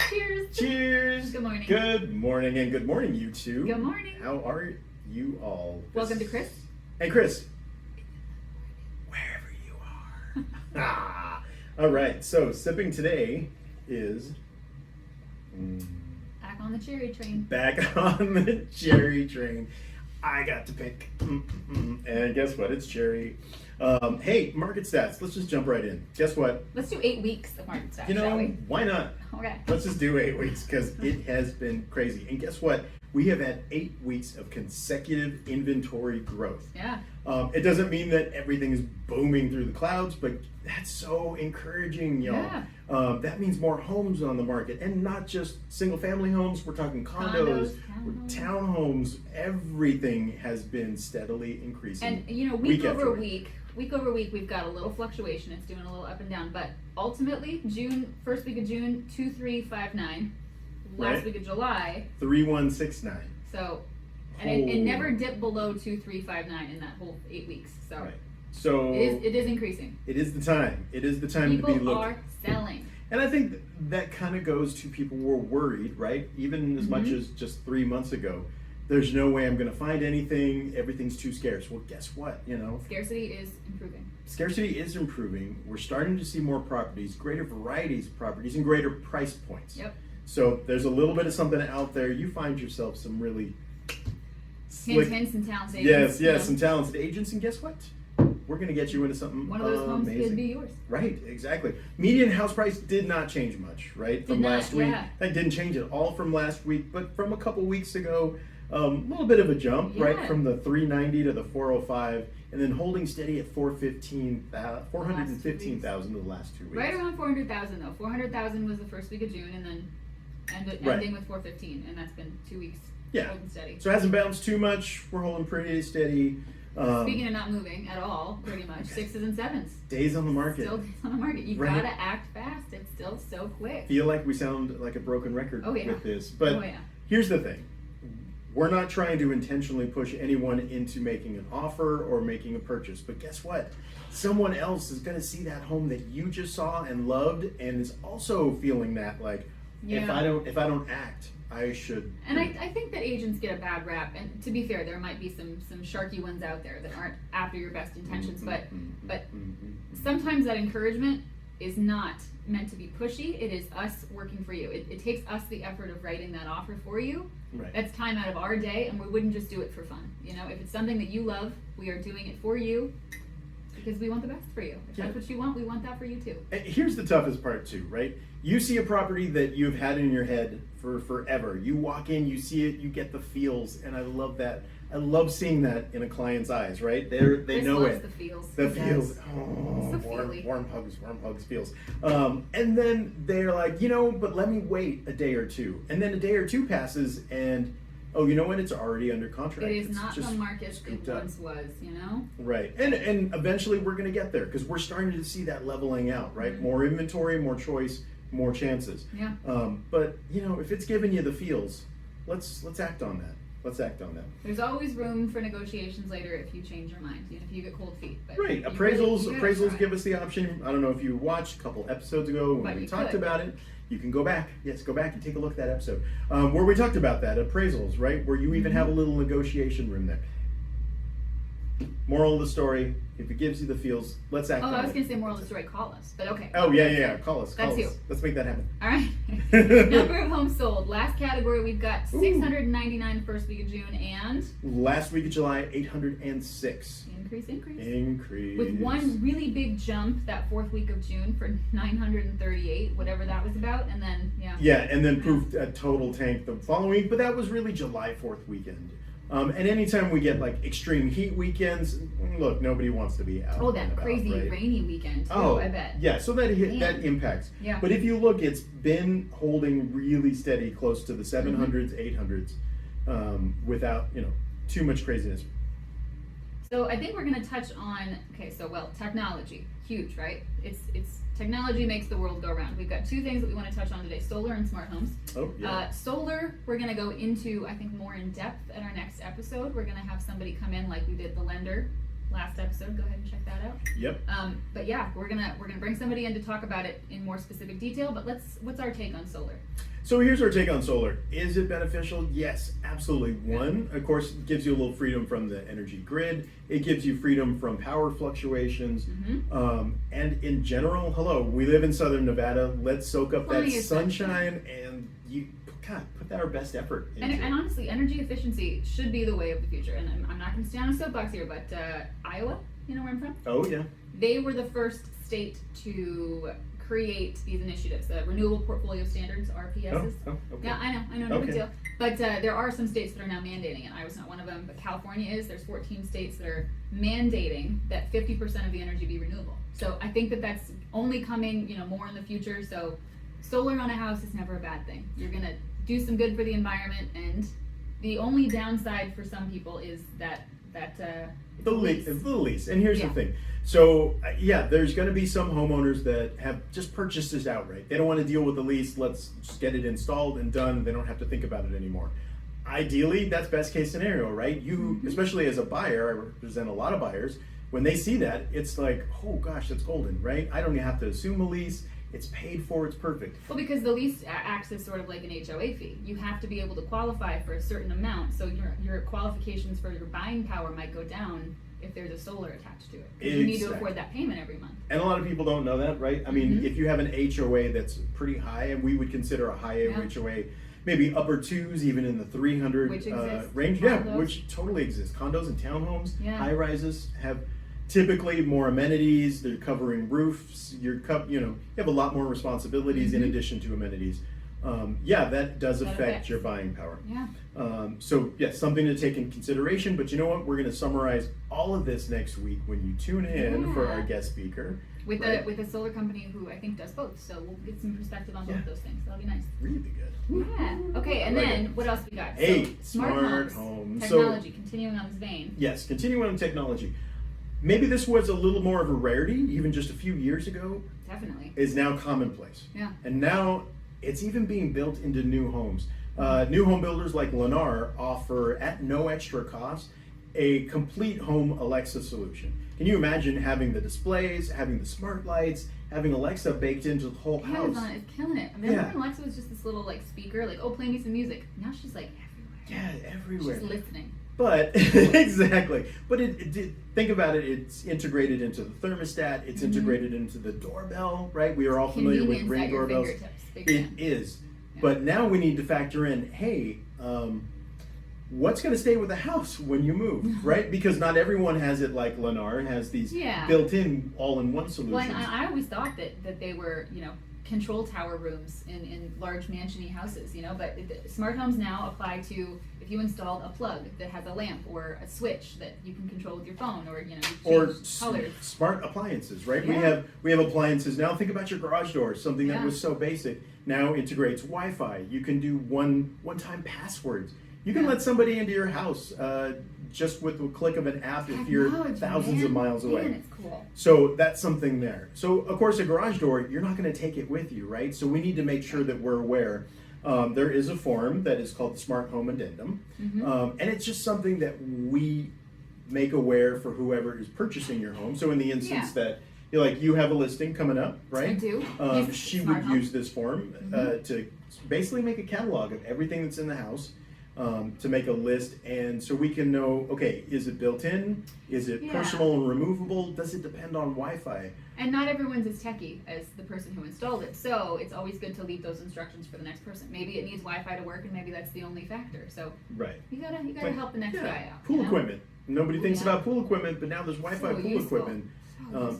Cheers. Cheers. Good morning. Good morning, and good morning, you two. Good morning. How are you all? Welcome to Kris. Hey, Kris. Wherever you are. All right, so sipping today is... Back on the cherry train. Back on the cherry train. I got to pick. And guess what? It's cherry. Hey, market stats. Let's just jump right in. Guess what? Let's do 8 weeks of market stats, You know, shall we? why not? Okay. Let's just do 8 weeks because it has been crazy. And guess what? We have had 8 weeks of consecutive inventory growth. Yeah. It doesn't mean that everything is booming through the clouds, but that's so encouraging, y'all. Yeah. That means more homes on the market, and not just single-family homes. We're talking condos, townhomes. Everything has been steadily increasing. And you know, week over week, we've got a little fluctuation. It's doing a little up and down, but ultimately, first week of June, 2359. Last Right. week of July, 3169. So, and it never dipped below 2359 in that whole 8 weeks. So, Right. So it is increasing. It is the time. It is the time People to be looking. are selling. And I think that kind of goes to people who are worried, right? Even as much as just 3 months ago, there's no way I'm going to find anything. Everything's too scarce. Well, guess what? You know, Scarcity is improving. Scarcity is improving. We're starting to see more properties, greater varieties of properties, and greater price points. Yep. So there's a little bit of something out there. You find yourself some really slick, Hints and talented yes, agents. some talented agents, and guess what? We're going to get you into something One of those homes amazing. could be yours. Right, exactly. Median house price did not change much, right, from last week. Yeah. That didn't change at all from last week, but from a couple weeks ago, a little bit of a jump, right, from the 390 to the 405, and then holding steady at 415,000 the last 2 weeks. Right around 400,000 though. 400,000 was the first week of June, and then ending with 415, and that's been 2 weeks. Holding steady. So it hasn't bounced too much. We're holding pretty steady. Speaking of not moving at all, pretty much 6s and 7s. Days on the market. Still days on the market. You've got to act fast. It's still so quick. Feel like we sound like a broken record with this, but yeah. Here's the thing. We're not trying to intentionally push anyone into making an offer or making a purchase, but guess what? Someone else is going to see that home that you just saw and loved, and is also feeling that like, if I don't act, I should. And I think that agents get a bad rap, and to be fair, there might be some sharky ones out there that aren't after your best intentions, but sometimes that encouragement is not meant to be pushy. It is us working for you. It takes us the effort of writing that offer for you. Right. That's time out of our day, and we wouldn't just do it for fun. You know, if it's something that you love, we are doing it for you because we want the best for you. If that's what you want, we want that for you too. And here's the toughest part too, right? You see a property that you've had in your head for forever. You walk in, you see it, you get the feels, and I love that. I love seeing that in a client's eyes, right? They know loves it. The feels. The feels. So Warm hugs, feels. And then they're like, you know, but let me wait a day or two. And then a day or two passes, and oh, you know what? It's already under contract. It is it's not just the market it once was, you know? Right. And eventually we're going to get there because we're starting to see that leveling out, right? More inventory, more choice, more chances. Yeah. But, you know, if it's giving you the feels, let's act on that. Let's act on that. There's always room for negotiations later if you change your mind, if you get cold feet. But right. Appraisals give us the option. I don't know if you watched a couple episodes ago when we talked about it. You can go back. Yes, go back and take a look at that episode where we talked about that, appraisals, right? Where you even have a little negotiation room there. Moral of the story, if it gives you the feels, let's act on it. I was going to say moral of the story, call us, but okay. Oh, yeah. Call us. That's you. Let's make that happen. All right. Number of homes sold. Last category, we've got 699 first week of June, and last week of July, 806. Increase. With one really big jump that fourth week of June for 938, whatever that was about, and then, and then proved a total tank the following week, but that was really July 4th weekend. And anytime we get like extreme heat weekends, look, nobody wants to be out. Oh, that about, crazy right? rainy weekend too, I bet. Yeah, so that impacts. Yeah. But if you look, it's been holding really steady, close to the 700s, 800s, without too much craziness. So I think we're going to touch on technology, huge, right? It's technology makes the world go round. We've got 2 things that we want to touch on today: solar and smart homes. Oh, yeah. Solar, we're going to go into, I think, more in depth at our next episode. We're going to have somebody come in like we did the lender last episode. Go ahead and check that out. Yep. But yeah, we're gonna bring somebody in to talk about it in more specific detail. But what's our take on solar? So here's our take on solar. Is it beneficial? Yes, absolutely. One, of course, it gives you a little freedom from the energy grid. It gives you freedom from power fluctuations. And in general, hello, we live in Southern Nevada. Let's soak up that sunshine and put our best effort into and honestly, energy efficiency should be the way of the future. And I'm not going to stay on a soapbox here, but Iowa, you know where I'm from? Oh, yeah. They were the first state to create these initiatives, the Renewable Portfolio Standards, RPSs. Okay. Yeah, I know, no big deal. But there are some states that are now mandating it. Iowa's not one of them, but California is. There's 14 states that are mandating that 50% of the energy be renewable. So I think that that's only coming, more in the future. So solar on a house is never a bad thing. You're gonna do some good for the environment, and the only downside for some people is that the lease. And here's the thing. So there's going to be some homeowners that have just purchased this outright. They don't want to deal with the lease. Let's just get it installed and done. They don't have to think about it anymore. Ideally, that's best case scenario, right? You, especially as a buyer, I represent a lot of buyers. When they see that, it's like, oh gosh, that's golden, right? I don't even have to assume a lease. It's paid for, it's perfect. Well, because the lease acts as sort of like an HOA fee. You have to be able to qualify for a certain amount, so your qualifications for your buying power might go down if there's a solar attached to it. You need to afford that payment every month. And a lot of people don't know that, right? I mean, if you have an HOA that's pretty high, and we would consider a high HOA, maybe upper twos, even in the 300 range. Condos. Which totally exists. Condos and townhomes, high rises have typically more amenities. They're covering roofs. You have a lot more responsibilities in addition to amenities. That does affect your buying power. So yes, something to take in consideration. But you know what? We're going to summarize all of this next week when you tune in for our guest speaker with a solar company who I think does both. So we'll get some perspective on both those things. That'll be nice. Really good. Yeah. Okay. And then what else we got? Hey, so, smart home technology. Continuing on this vein. Yes, continuing on technology. Maybe this was a little more of a rarity, even just a few years ago. Definitely. Is now commonplace. Yeah. And now it's even being built into new homes. New home builders like Lennar offer, at no extra cost, a complete home Alexa solution. Can you imagine having the displays, having the smart lights, having Alexa baked into the whole house? Amazon is killing it. I mean, remember when Alexa was just this little speaker, play me some music. Now she's everywhere. Yeah, everywhere. She's listening. But exactly. But think about it. It's integrated into the thermostat. It's integrated into the doorbell, right? We are all familiar with Ring doorbells. It is. Yeah. But now we need to factor in, hey, what's going to stay with the house when you move, right? Because not everyone has it like Lennar has these built-in all-in-one solutions. Well, and I always thought that they were, control tower rooms in large mansion-y houses, but smart homes now apply to if you installed a plug that has a lamp or a switch that you can control with your phone, or colors. Smart appliances, right? Yeah. We have appliances now. Think about your garage door, something that was so basic now integrates Wi-Fi. You can do one-time passwords. You can let somebody into your house just with the click of an app if you're thousands of miles away. Man, it's cool. So that's something there. So of course, a garage door, you're not going to take it with you, right? So we need to make sure that we're aware. There is a form that is called the Smart Home Addendum, and it's just something that we make aware for whoever is purchasing your home. So in the instance that you have a listing coming up, right? I do. She would use this form to basically make a catalog of everything that's in the house. To make a list, and so we can know, okay, is it built in? Is it personal and removable? Does it depend on Wi-Fi? And not everyone's as techy as the person who installed it, so it's always good to leave those instructions for the next person. Maybe it needs Wi-Fi to work, and maybe that's the only factor. So you gotta help the next guy out. Pool equipment. Nobody thinks about pool equipment, but now there's Wi-Fi pool equipment.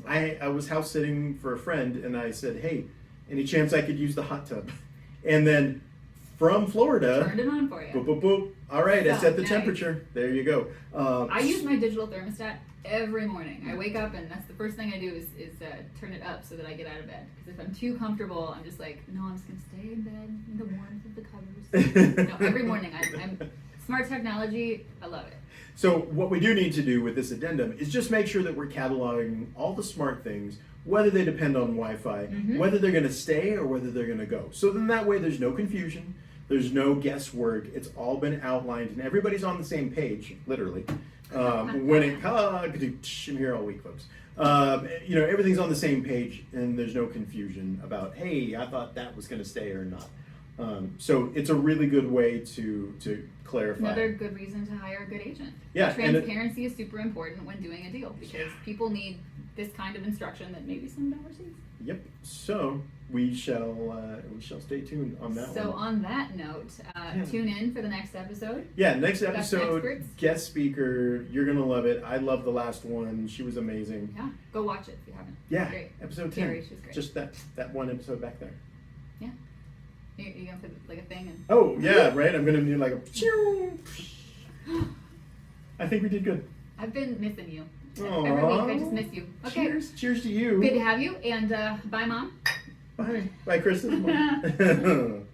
I was house sitting for a friend, and I said, hey, any chance I could use the hot tub? And then from Florida, turned it on for you. Boop, boop, boop. All right, I set the temperature. There you go. I use my digital thermostat every morning. I wake up, and that's the first thing I do is turn it up so that I get out of bed. Because if I'm too comfortable, I'm just like, no, I'm just gonna stay in bed in the warmth of the covers. Every morning, I'm smart technology. I love it. So what we do need to do with this addendum is just make sure that we're cataloging all the smart things, whether they depend on Wi-Fi, whether they're going to stay or whether they're going to go. So then that way there's no confusion. There's no guesswork. It's all been outlined, and everybody's on the same page, literally. When it I'm here all week, folks. Everything's on the same page, and there's no confusion about, hey, I thought that was going to stay or not. So it's a really good way to clarify. Another good reason to hire a good agent. Yeah, Transparency is super important when doing a deal because people need this kind of instruction that maybe some don't receive. Yep. So we shall stay tuned on that one. So on that note, tune in for the next episode. Yeah, next episode, experts. guest speaker. You're gonna love it. I love the last one. She was amazing. Yeah, go watch it if you haven't. Yeah, Great. episode 10. Carrie, she's great. Just that one episode back there. Yeah. You gonna put like a thing in? Oh yeah, right. I'm gonna do like a. I think we did good. I've been missing you. Aww. Every week I just miss you. Okay. Cheers to you. Good to have you, and bye, Mom. Bye, Kris. This is Mom.